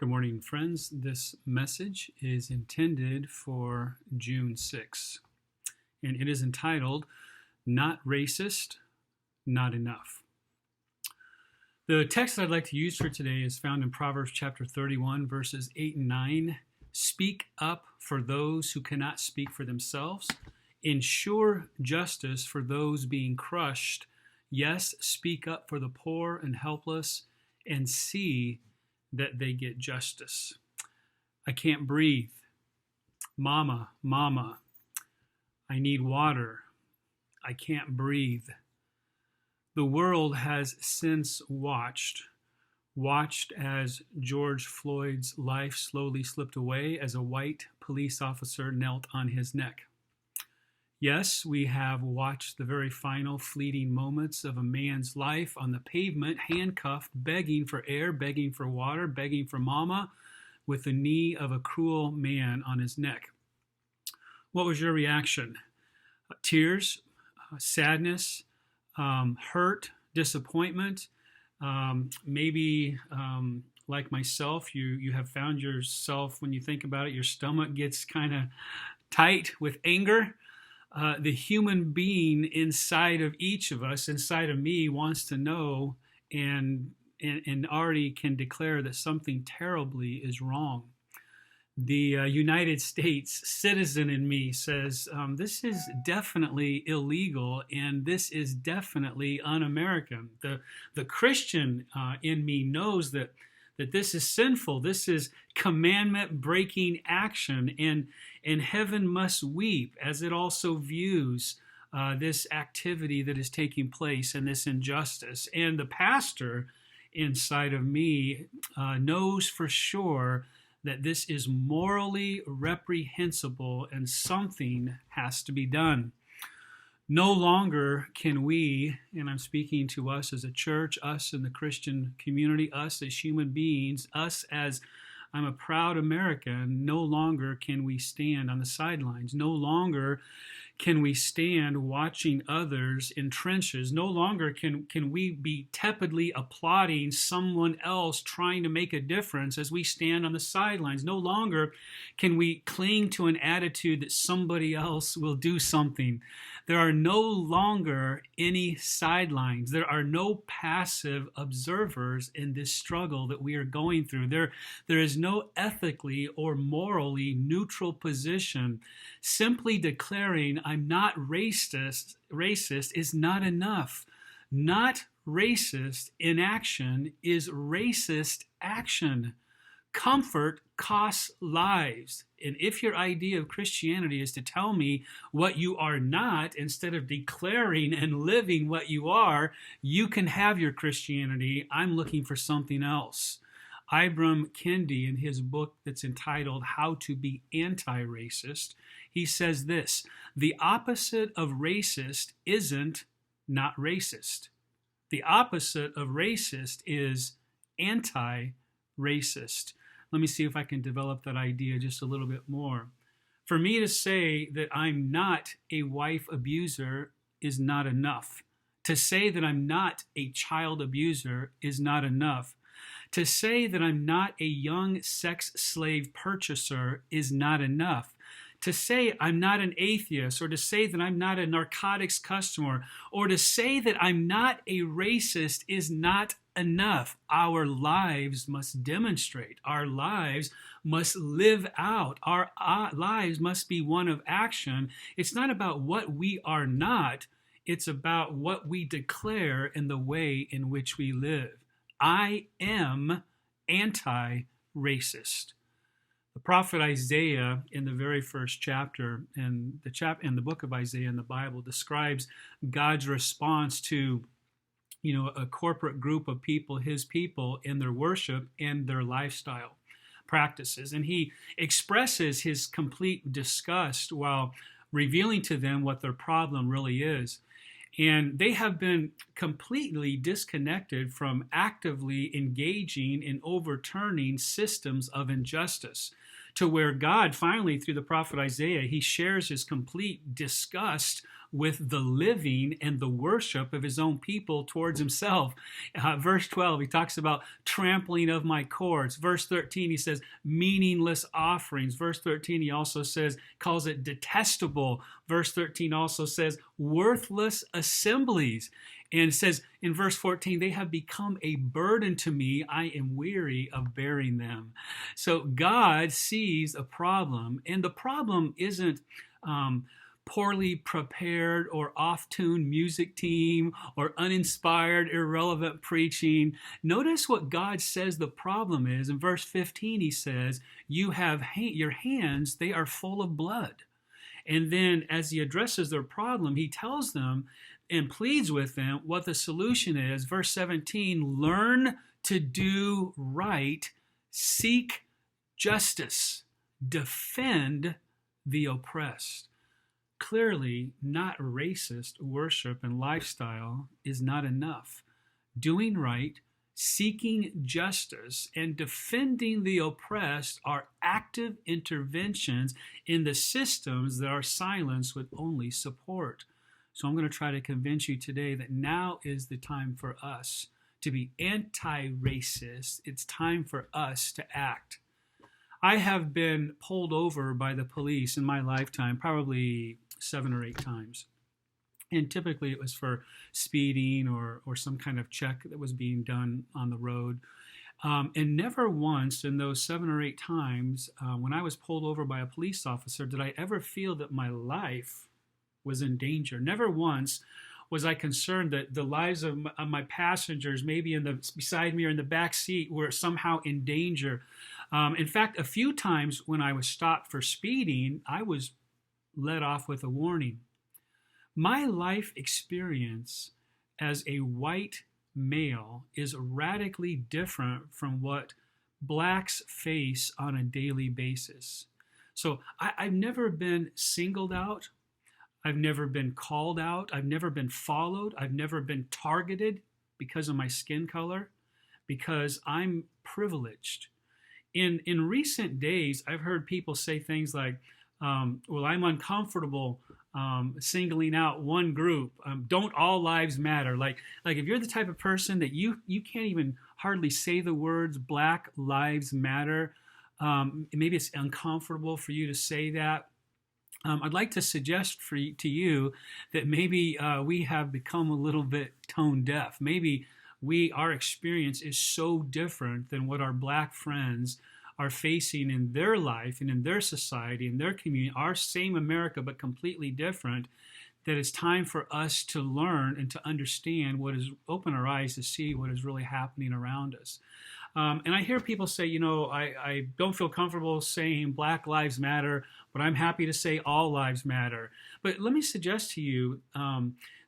Good morning, friends. This message is intended for June 6th, and it is entitled, Not Racist, Not Enough. The text I'd like to use for today is found in Proverbs chapter 31, verses 8 and 9. Speak up for those who cannot speak for themselves. Ensure justice for those being crushed. Yes, speak up for the poor and helpless, and see that they get justice. I can't breathe. Mama, I need water. I can't breathe. The world has since watched as George Floyd's life slowly slipped away as a white police officer knelt on his neck. Yes, we have watched the very final fleeting moments of a man's life on the pavement, handcuffed, begging for air, begging for water, begging for mama, with the knee of a cruel man on his neck. What was your reaction? Tears, sadness, hurt, disappointment. Maybe like myself, you have found yourself, when you think about it, your stomach gets kind of tight with anger. The human being inside of each of us, inside of me, wants to know and already can declare that something terribly is wrong. The United States citizen in me says, this is definitely illegal and this is definitely un-American. The Christian in me knows that this is sinful. This is commandment-breaking action, and heaven must weep as it also views this activity that is taking place and this injustice. And the pastor inside of me knows for sure that this is morally reprehensible and something has to be done. No longer can we, and I'm speaking to us as a church, us in the Christian community, us as human beings, us as I'm a proud American, no longer can we stand on the sidelines. No longer can we stand watching others in trenches. No longer can we be tepidly applauding someone else trying to make a difference as we stand on the sidelines. No longer can we cling to an attitude that somebody else will do something. There are no longer any sidelines. There are no passive observers in this struggle that we are going through. There is no ethically or morally neutral position. Simply declaring I'm not racist is not enough. Not racist inaction is racist action. Comfort costs lives. And if your idea of Christianity is to tell me what you are not instead of declaring and living what you are, you can have your Christianity. I'm looking for something else. Ibram Kendi, in his book that's entitled How to Be Anti-Racist, he says this: the opposite of racist isn't not racist. The opposite of racist is anti-racist. Let me see if I can develop that idea just a little bit more. For me to say that I'm not a wife abuser is not enough. To say that I'm not a child abuser is not enough. To say that I'm not a young sex slave purchaser is not enough. To say I'm not an atheist, or to say that I'm not a narcotics customer, or to say that I'm not a racist is not enough. Our lives must demonstrate. Our lives must live out. Our lives must be one of action. It's not about what we are not. It's about what we declare in the way in which we live. I am anti-racist. The prophet Isaiah, in the very first chapter, in the book of Isaiah in the Bible, describes God's response to a corporate group of people, his people, in their worship and their lifestyle practices. And he expresses his complete disgust while revealing to them what their problem really is. And they have been completely disconnected from actively engaging in overturning systems of injustice, to where God finally, through the prophet Isaiah, he shares his complete disgust with the living and the worship of his own people towards himself. Verse 12, he talks about trampling of my courts. Verse 13, he says meaningless offerings. Verse 13, he also calls it detestable. Verse 13 also says worthless assemblies. And it says in verse 14, they have become a burden to me. I am weary of bearing them. So God sees a problem, and the problem isn't poorly prepared or off-tuned music team or uninspired, irrelevant preaching. Notice what God says the problem is. In verse 15, he says, you have your hands, they are full of blood. And then as he addresses their problem, he tells them and pleads with them what the solution is. Verse 17, learn to do right, seek justice, defend the oppressed. Clearly, not racist worship and lifestyle is not enough. Doing right, seeking justice, and defending the oppressed are active interventions in the systems that our silence would only support. So I'm going to try to convince you today that now is the time for us to be anti-racist. It's time for us to act. I have been pulled over by the police in my lifetime, probably 7 or 8 times. And typically it was for speeding or some kind of check that was being done on the road. And never once in those 7 or 8 times when I was pulled over by a police officer did I ever feel that my life was in danger. Never once was I concerned that the lives of my passengers, maybe beside me or in the back seat, were somehow in danger. In fact, a few times when I was stopped for speeding, I was let off with a warning. My life experience as a white male is radically different from what blacks face on a daily basis. So I've never been singled out. I've never been called out. I've never been followed. I've never been targeted because of my skin color, because I'm privileged. In recent days, I've heard people say things like, well, I'm uncomfortable singling out one group. Don't all lives matter? Like if you're the type of person that you can't even hardly say the words Black Lives Matter, maybe it's uncomfortable for you to say that. I'd like to suggest to you that maybe we have become a little bit tone deaf. Maybe our experience is so different than what our black friends are facing in their life and in their society, in their community, our same America, but completely different, that it's time for us to learn and to understand open our eyes to see what is really happening around us. And I hear people say, I don't feel comfortable saying Black Lives Matter, but I'm happy to say all lives matter. But let me suggest to you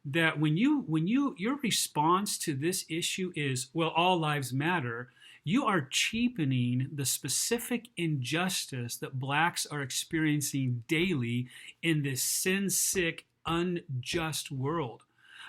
that when your response to this issue is, well, all lives matter, you are cheapening the specific injustice that blacks are experiencing daily in this sin-sick, unjust world.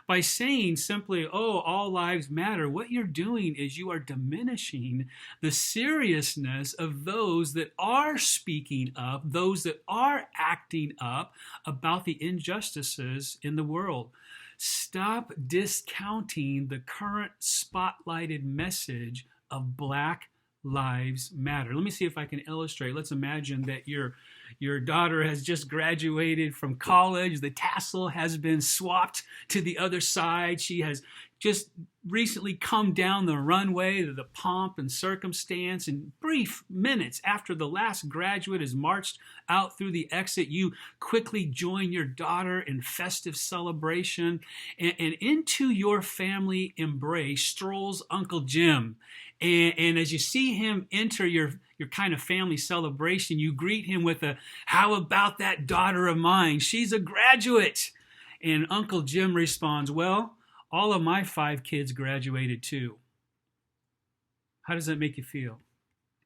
By saying simply, oh, all lives matter, what you're doing is you are diminishing the seriousness of those that are speaking up, those that are acting up about the injustices in the world. Stop discounting the current spotlighted message of Black Lives Matter. Let me see if I can illustrate. Let's imagine that your daughter has just graduated from college. The tassel has been swapped to the other side. She has just recently come down the runway to the pomp and circumstance. In brief minutes after the last graduate has marched out through the exit, you quickly join your daughter in festive celebration. And into your family embrace strolls Uncle Jim. And as you see him enter your kind of family celebration, you greet him with a, "How about that daughter of mine? She's a graduate." And Uncle Jim responds, "Well, all of my 5 kids graduated too." How does that make you feel?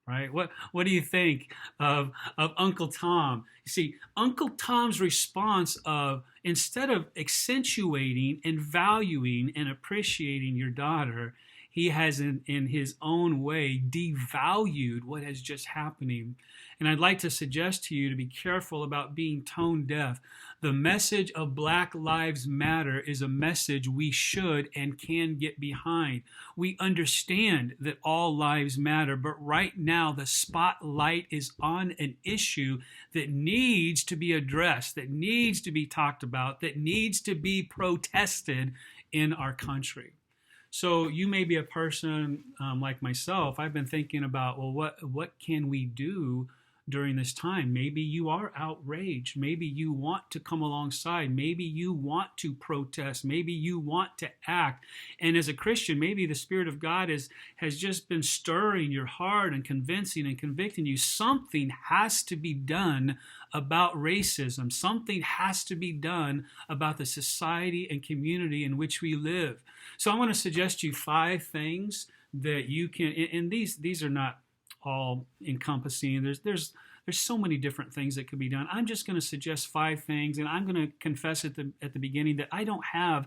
Right? What do you think of Uncle Tom? You see, Uncle Tom's response of, instead of accentuating and valuing and appreciating your daughter, he has in his own way devalued what is just happening. And I'd like to suggest to you to be careful about being tone deaf. The message of Black Lives Matter is a message we should and can get behind. We understand that all lives matter, but right now the spotlight is on an issue that needs to be addressed, that needs to be talked about, that needs to be protested in our country. So you may be a person like myself. I've been thinking about, well, what can we do during this time? Maybe you are outraged. Maybe you want to come alongside. Maybe you want to protest. Maybe you want to act. And as a Christian, maybe the Spirit of God has just been stirring your heart and convincing and convicting you. Something has to be done about racism. Something has to be done about the society and community in which we live. So I want to suggest to you 5 things that you can, and these are not all encompassing. There's so many different things that could be done. I'm just going to suggest 5 things, and I'm going to confess at the beginning that I don't have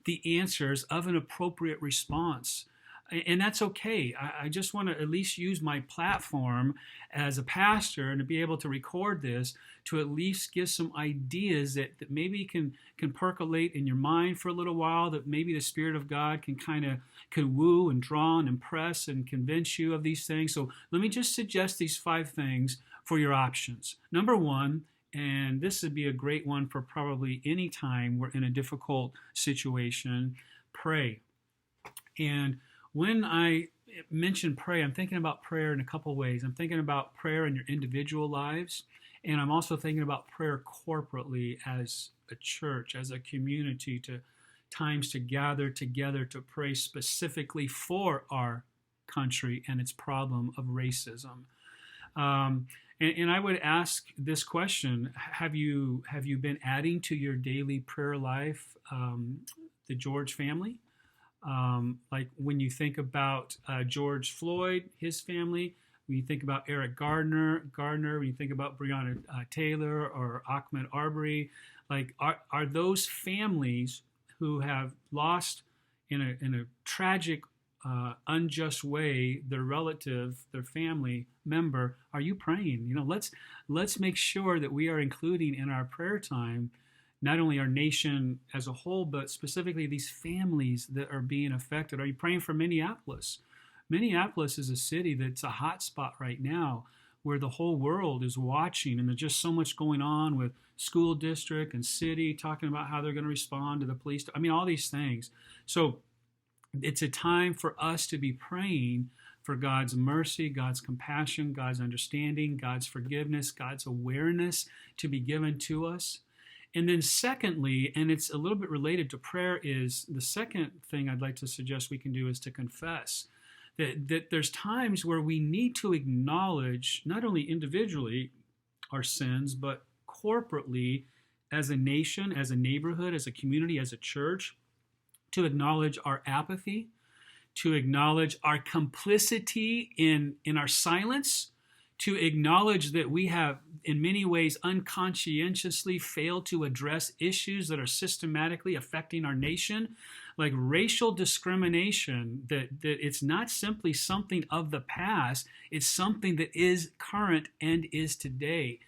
the answers of an appropriate response. And that's okay. I just want to at least use my platform as a pastor and to be able to record this to at least give some ideas that maybe can percolate in your mind for a little while, that maybe the Spirit of God can woo and draw and impress and convince you of these things. So let me just suggest these 5 things for your options. Number 1, and this would be a great one for probably any time we're in a difficult situation, pray. And when I mention pray, I'm thinking about prayer in a couple ways. I'm thinking about prayer in your individual lives, and I'm also thinking about prayer corporately as a church, as a community, to times to gather together to pray specifically for our country and its problem of racism. And I would ask this question: Have you been adding to your daily prayer life the George family? Like when you think about George Floyd, his family, when you think about Eric Gardner, when you think about Breonna Taylor or Ahmaud Arbery, like are those families who have lost in a tragic, unjust way their relative, their family member? Are you praying? Let's make sure that we are including in our prayer time not only our nation as a whole, but specifically these families that are being affected. Are you praying for Minneapolis? Minneapolis is a city that's a hot spot right now where the whole world is watching, and there's just so much going on with school district and city talking about how they're going to respond to the police. I mean, all these things. So it's a time for us to be praying for God's mercy, God's compassion, God's understanding, God's forgiveness, God's awareness to be given to us. And then secondly, and it's a little bit related to prayer, is the second thing I'd like to suggest we can do is to confess that there's times where we need to acknowledge not only individually our sins, but corporately as a nation, as a neighborhood, as a community, as a church, to acknowledge our apathy, to acknowledge our complicity in our silence, to acknowledge that we have in many ways unconscientiously failed to address issues that are systematically affecting our nation, like racial discrimination, that it's not simply something of the past, it's something that is current and is today.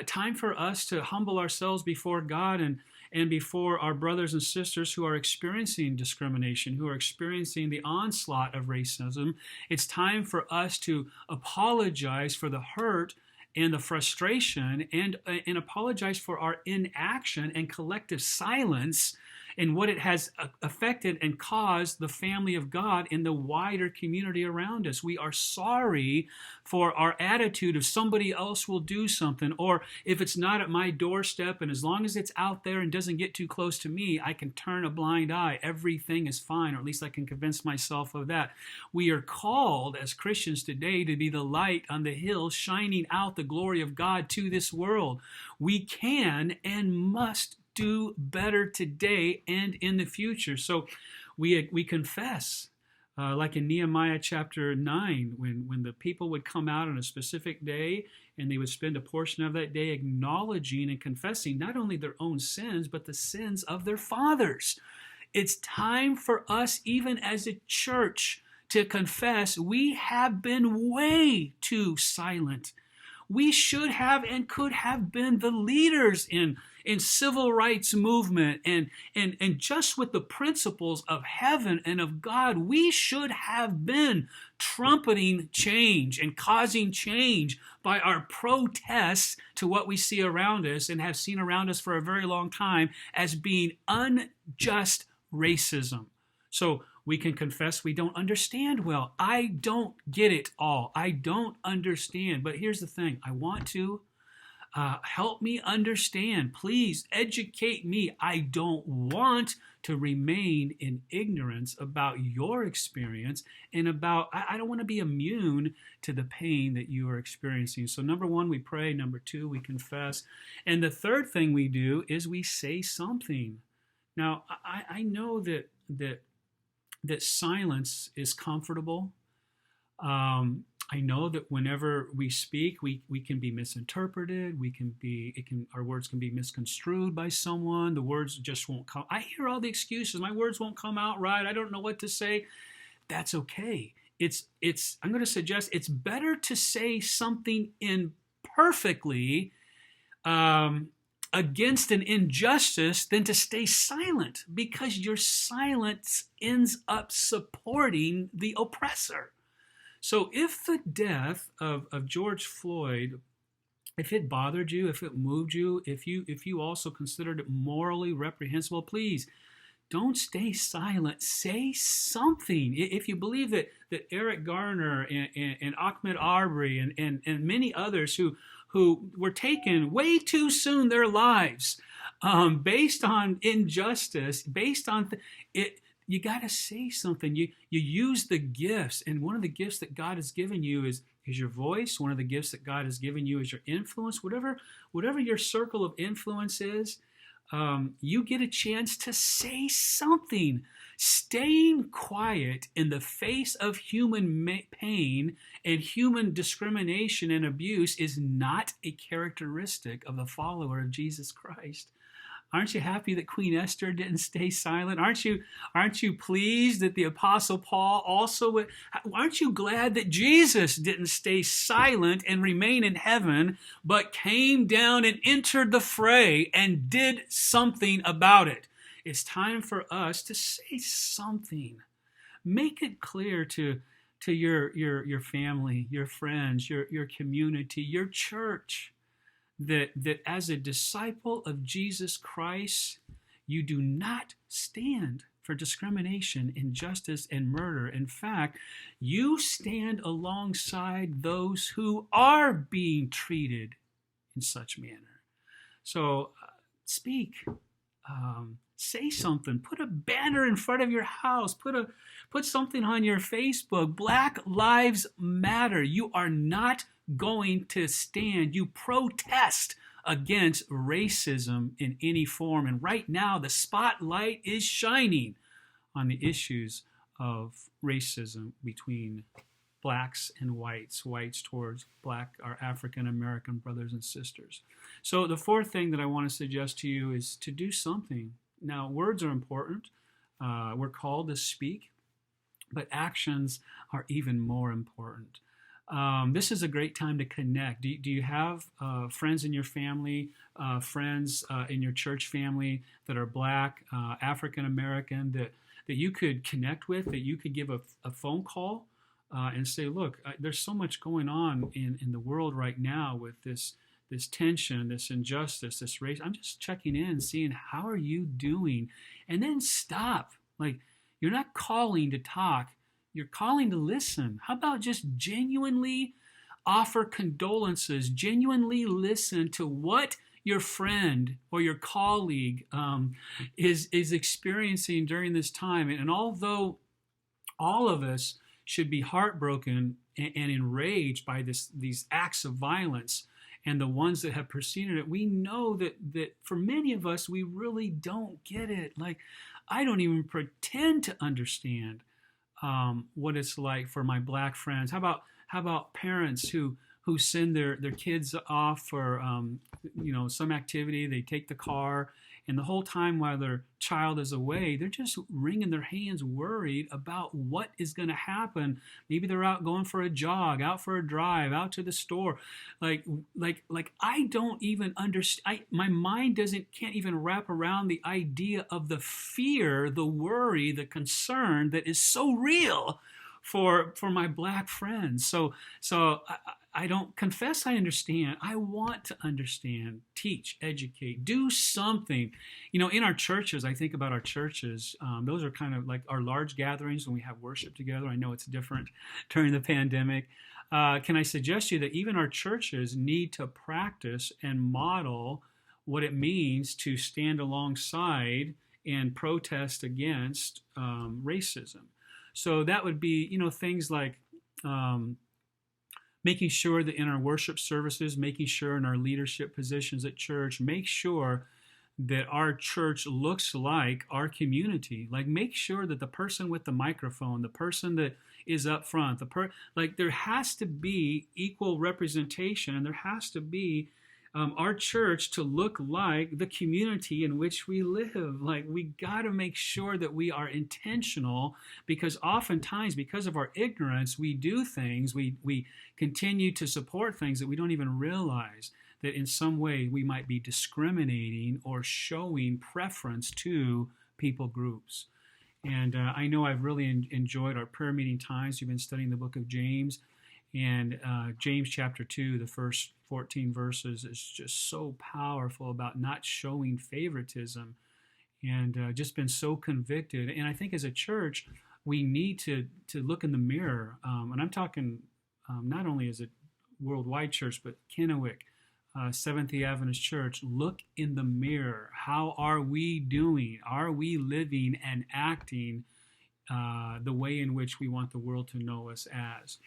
Time for us to humble ourselves before God and before our brothers and sisters who are experiencing discrimination, who are experiencing the onslaught of racism. It's time for us to apologize for the hurt and the frustration and apologize for our inaction and collective silence and what it has affected and caused the family of God in the wider community around us. We are sorry for our attitude if somebody else will do something, or if it's not at my doorstep, and as long as it's out there and doesn't get too close to me, I can turn a blind eye. Everything is fine, or at least I can convince myself of that. We are called as Christians today to be the light on the hill, shining out the glory of God to this world. We can and must do better today and in the future. So we confess, like in Nehemiah chapter 9, when the people would come out on a specific day and they would spend a portion of that day acknowledging and confessing not only their own sins, but the sins of their fathers. It's time for us, even as a church, to confess we have been way too silent. We should have and could have been the leaders in civil rights movement and just with the principles of heaven and of God. We should have been trumpeting change and causing change by our protests to what we see around us and have seen around us for a very long time as being unjust racism. So we can confess we don't understand well. I don't get it all. I don't understand. But here's the thing. I want to. Help me understand. Please educate me. I don't want to remain in ignorance about your experience and I don't want to be immune to the pain that you are experiencing. So number one, we pray. Number two, we confess. And the third thing we do is we say something. Now, I know that silence is comfortable. I know that whenever we speak, we can be misinterpreted. Our words can be misconstrued by someone. The words just won't come. I hear all the excuses. My words won't come out right. I don't know what to say. That's okay. I'm going to suggest it's better to say something imperfectly against an injustice than to stay silent, because your silence ends up supporting the oppressor. So if the death of George Floyd, if it bothered you, if it moved you, if you also considered it morally reprehensible, please don't stay silent. Say something. If you believe that Eric Garner and Ahmaud Arbery and many others who were taken way too soon their lives based on injustice, based on it. You got to say something. You use the gifts, and one of the gifts that God has given you is your voice. One of the gifts that God has given you is your influence. Whatever your circle of influence is, you get a chance to say something. Staying quiet in the face of human pain and human discrimination and abuse is not a characteristic of the follower of Jesus Christ. Aren't you happy that Queen Esther didn't stay silent? Aren't you pleased that the Apostle Paul also? Aren't you glad that Jesus didn't stay silent and remain in heaven, but came down and entered the fray and did something about it? It's time for us to say something. Make it clear to your family, your friends, your community, your church, that as a disciple of Jesus Christ, you do not stand for discrimination, injustice, and murder. In fact, you stand alongside those who are being treated in such manner. So speak. Say something. Put a banner in front of your house. Put something on your Facebook. Black Lives Matter. You are not going to stand. You protest against racism in any form. And right now, the spotlight is shining on the issues of racism between blacks and whites towards black, our African American brothers and sisters. So the fourth thing that I want to suggest to you is to do something. Now, words are important. We're called to speak, but actions are even more important. This is a great time to connect. Do you have friends in your family, friends in your church family that are black, African American, that you could connect with, that you could give a phone call and say, look, there's so much going on in the world right now with this tension, this injustice, this race. I'm just checking in, seeing how are you doing, and then stop. Like, you're not calling to talk. You're calling to listen. How about just genuinely offer condolences, genuinely listen to what your friend or your colleague is experiencing during this time. And although all of us should be heartbroken and enraged by these acts of violence and the ones that have preceded it, we know that for many of us, we really don't get it. Like, I don't even pretend to understand what it's like for my black friends. How about parents who send their kids off for some activity? They take the car And the whole time while their child is away, they're just wringing their hands, worried about what is going to happen. Maybe they're out going for a jog, out for a drive, out to the store. Like I don't even understand. My mind can't even wrap around the idea of the fear, the worry, the concern that is so real for my black friends. So I don't confess I understand. I want to understand, teach, educate, do something. In our churches, I think about our churches. Those are kind of like our large gatherings when we have worship together. I know it's different during the pandemic. Can I suggest to you that even our churches need to practice and model what it means to stand alongside and protest against racism? So that would be, things like making sure that in our worship services, making sure in our leadership positions at church, make sure that our church looks like our community. Like, make sure that the person with the microphone, the person that is up front, there has to be equal representation, and there has to be our church to look like the community in which we live. Like, we got to make sure that we are intentional, because oftentimes, because of our ignorance, we do things, we continue to support things that we don't even realize that in some way we might be discriminating or showing preference to people groups. And I know I've really enjoyed our prayer meeting times. We've been studying the book of James. And James chapter 2, the first 14 verses is just so powerful about not showing favoritism, and just been so convicted. And I think as a church, we need to look in the mirror. And I'm talking not only as a worldwide church, but Kennewick, Seventh-day Adventist Church, look in the mirror. How are we doing? Are we living and acting the way in which we want the world to know us as?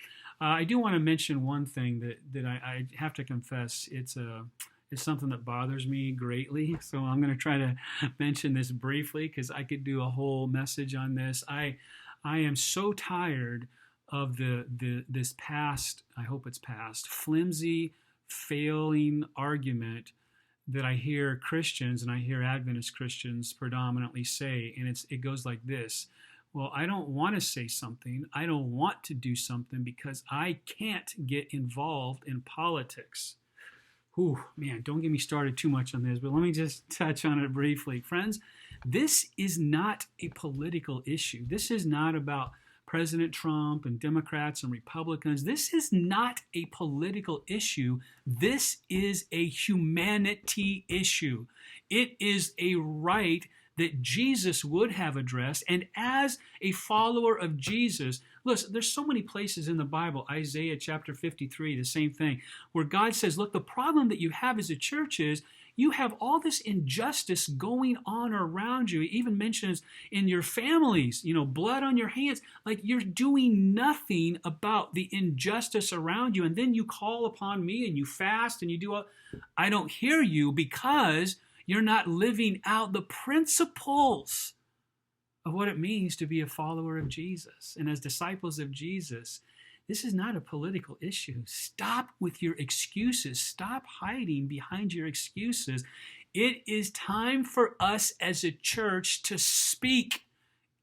I do want to mention one thing that I have to confess. It's something that bothers me greatly. So I'm going to try to mention this briefly, because I could do a whole message on this. I am so tired of this past, I hope it's past, flimsy, failing argument that I hear Christians, and I hear Adventist Christians predominantly say, and it goes like this. Well, I don't want to say something. I don't want to do something because I can't get involved in politics. Whew, man, don't get me started too much on this, but let me just touch on it briefly. Friends, this is not a political issue. This is not about President Trump and Democrats and Republicans. This is not a political issue. This is a humanity issue. It is a right that Jesus would have addressed. And as a follower of Jesus, listen, there's so many places in the Bible, Isaiah chapter 53, the same thing, where God says, look, the problem that you have as a church is you have all this injustice going on around you. He even mentions in your families, blood on your hands, like you're doing nothing about the injustice around you. And then you call upon me and you fast and you do all. I don't hear you, because you're not living out the principles of what it means to be a follower of Jesus. And as disciples of Jesus, this is not a political issue. Stop with your excuses. Stop hiding behind your excuses. It is time for us as a church to speak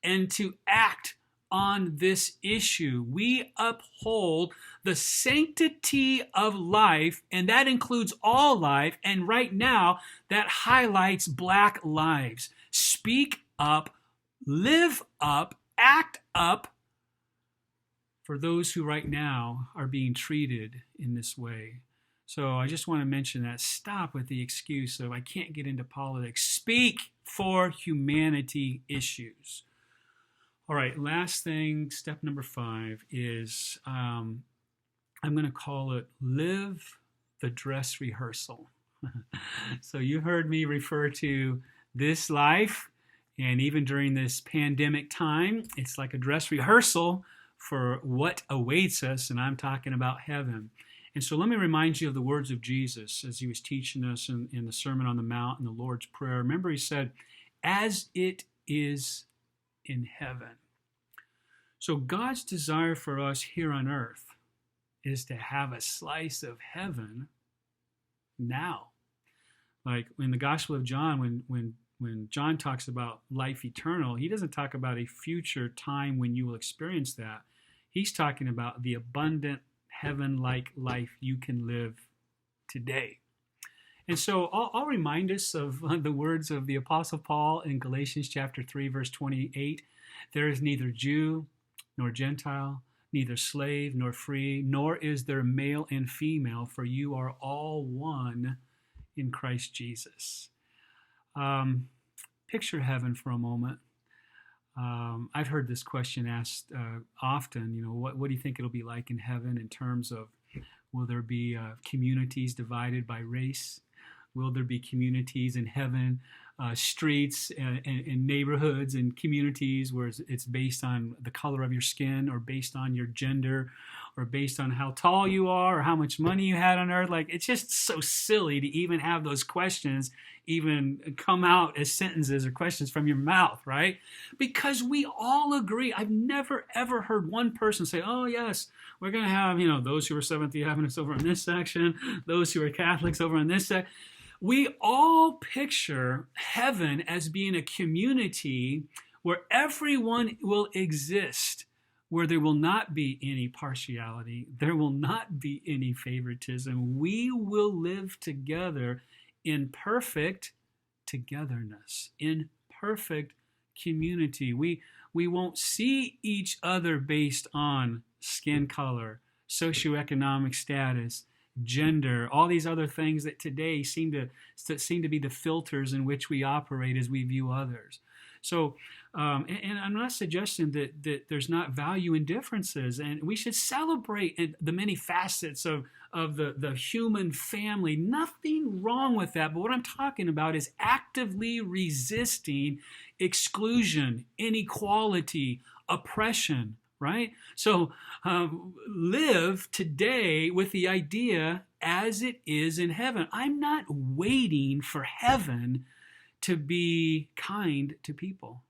and to act on this issue. We uphold the sanctity of life, and that includes all life, and right now that highlights Black lives. Speak up, live up, act up for those who right now are being treated in this way. So I just want to mention that. Stop with the excuse of I can't get into politics. Speak for humanity issues. All right, last thing, step number 5 is I'm going to call it live the dress rehearsal. So you heard me refer to this life, and even during this pandemic time, it's like a dress rehearsal for what awaits us, and I'm talking about heaven. And so let me remind you of the words of Jesus as he was teaching us in the Sermon on the Mount and the Lord's Prayer. Remember, he said, as it is in heaven. So God's desire for us here on earth is to have a slice of heaven now. Like in the Gospel of John, when when John talks about life eternal, he doesn't talk about a future time when you will experience that. He's talking about the abundant heaven-like life you can live today. And so I'll remind us of the words of the Apostle Paul in Galatians chapter 3, verse 28. There is neither Jew nor Gentile, neither slave nor free, nor is there male and female, for you are all one in Christ Jesus. Picture heaven for a moment. I've heard this question asked often, what do you think it'll be like in heaven in terms of, will there be communities divided by race? Will there be communities in heaven, streets and neighborhoods and communities where it's based on the color of your skin, or based on your gender, or based on how tall you are, or how much money you had on earth? Like, it's just so silly to even have those questions even come out as sentences or questions from your mouth, right? Because we all agree. I've never, ever heard one person say, oh, yes, we're going to have, those who are Seventh-day Adventists over in this section, those who are Catholics over in this section. We all picture heaven as being a community where everyone will exist, where there will not be any partiality, there will not be any favoritism. We will live together in perfect togetherness, in perfect community. We won't see each other based on skin color, socioeconomic status, gender, all these other things that today seem to be the filters in which we operate as we view others. So, and I'm not suggesting that there's not value in differences, and we should celebrate the many facets of the human family. Nothing wrong with that. But what I'm talking about is actively resisting exclusion, inequality, oppression, right? So live today with the idea as it is in heaven. I'm not waiting for heaven to be kind to people.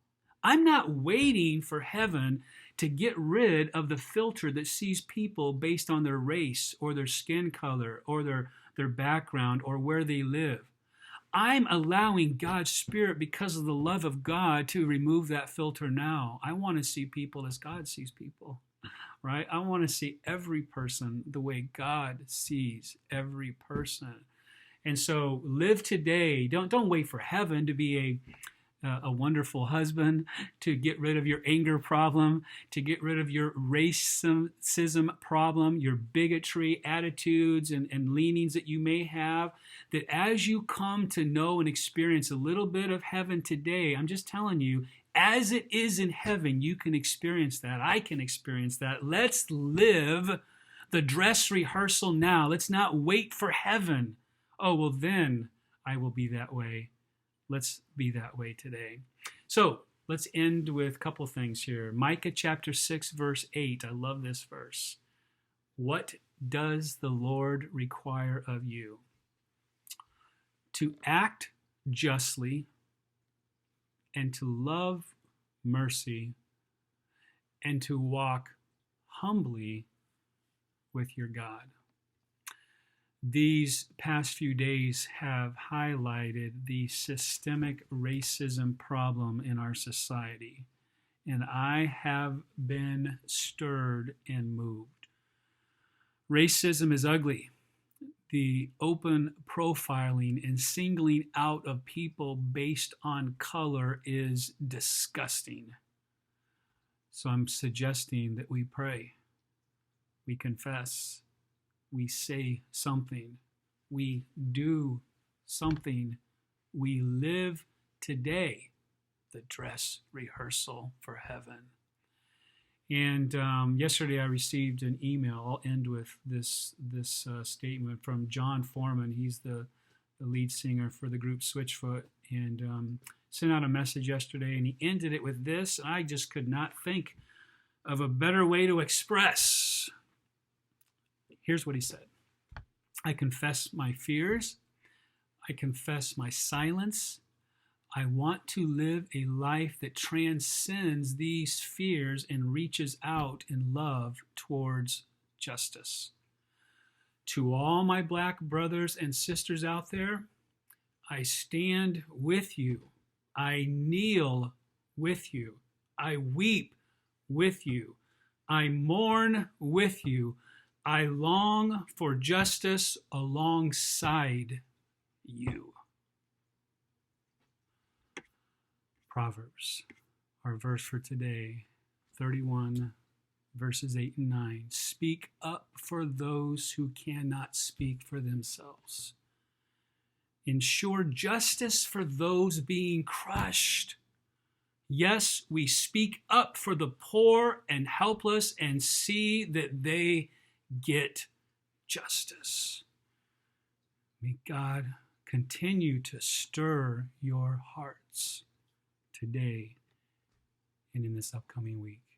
I'm not waiting for heaven to get rid of the filter that sees people based on their race or their skin color or their background or where they live. I'm allowing God's Spirit, because of the love of God, to remove that filter now. I want to see people as God sees people, right? I want to see every person the way God sees every person. And so live today. Don't wait for heaven to be a wonderful husband, to get rid of your anger problem, to get rid of your racism problem, your bigotry attitudes and leanings that you may have. That as you come to know and experience a little bit of heaven today, I'm just telling you, as it is in heaven, you can experience that. I can experience that. Let's live the dress rehearsal now. Let's not wait for heaven. Oh, well, then I will be that way. Let's be that way today. So let's end with a couple things here. Micah chapter 6, verse 8. I love this verse. What does the Lord require of you? To act justly and to love mercy and to walk humbly with your God. These past few days have highlighted the systemic racism problem in our society, and I have been stirred and moved. Racism is ugly. The open profiling and singling out of people based on color is disgusting. So I'm suggesting that we pray, we confess, we say something, we do something, we live today the dress rehearsal for heaven. And yesterday I received an email. I'll end with this statement from John Foreman. He's the lead singer for the group Switchfoot, and sent out a message yesterday, and he ended it with this. I just could not think of a better way to express. Here's what he said. I confess my fears. I confess my silence. I want to live a life that transcends these fears and reaches out in love towards justice. To all my black brothers and sisters out there, I stand with you I kneel with you. I weep with you. I mourn with you. I long for justice alongside you. Proverbs, our verse for today, 31, verses 8 and 9. Speak up for those who cannot speak for themselves. Ensure justice for those being crushed. Yes, we speak up for the poor and helpless and see that they get justice. May God continue to stir your hearts today and in this upcoming week.